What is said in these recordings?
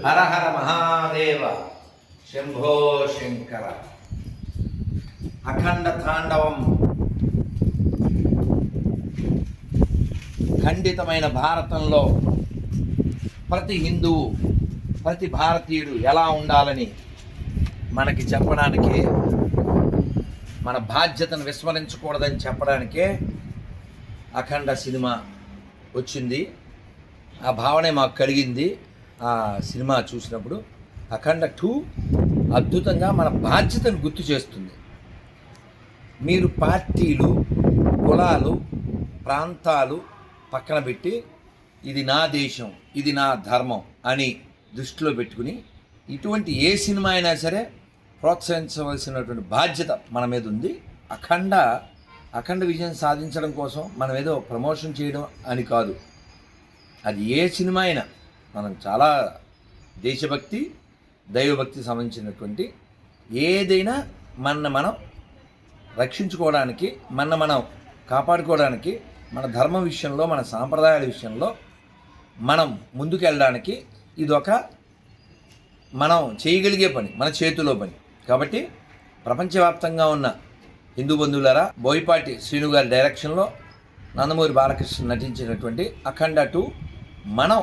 హర హర మహాదేవ, శంభో శంకర. అఖండ తాండవం ఖండితమైన భారతంలో ప్రతి హిందువు, ప్రతి భారతీయుడు ఎలా ఉండాలని మనకి చెప్పడానికే, మన బాధ్యతను విస్మరించకూడదని చెప్పడానికే అఖండ సినిమా వచ్చింది. ఆ భావనే మాకు కలిగింది ఆ సినిమా చూసినప్పుడు. అఖండ 2 అద్భుతంగా మన బాధ్యతను గుర్తు చేస్తుంది. మీరు పార్టీలు, కులాలు, ప్రాంతాలు పక్కన పెట్టి ఇది నా దేశం, ఇది నా ధర్మం అని దృష్టిలో పెట్టుకుని ఇటువంటి ఏ సినిమా అయినా సరే ప్రోత్సహించవలసినటువంటి బాధ్యత మన మీద ఉంది. అఖండ విజయం సాధించడం కోసం మనం ఏదో ప్రమోషన్ చేయడం అని కాదు. అది ఏ సినిమా అయినా మనం చాలా దేశభక్తి, దైవభక్తి సంబంధించినటువంటి ఏదైనా మనం రక్షించుకోవడానికి, మనం కాపాడుకోవడానికి, మన ధర్మం విషయంలో, మన సాంప్రదాయాల విషయంలో మనం ముందుకెళ్ళడానికి ఇదొక మనం చేయగలిగే పని, మన చేతిలో పని. కాబట్టి ప్రపంచవ్యాప్తంగా ఉన్న హిందూ బంధువులారా, బోయపాటి శ్రీను గారి డైరెక్షన్లో నందమూరి బాలకృష్ణ నటించినటువంటి అఖండ 2 మనం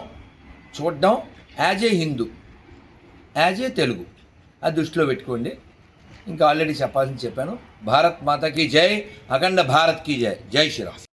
చూడడం as a Hindu, as a Telugu అది దృష్టిలో పెట్టుకోండి. ఇంకా ఆల్రెడీ చెప్పాల్సింది చెప్పాను. భారత్ మాతాకి జై, అఖండ భారత్కి జై. జై శ్రీరామ్.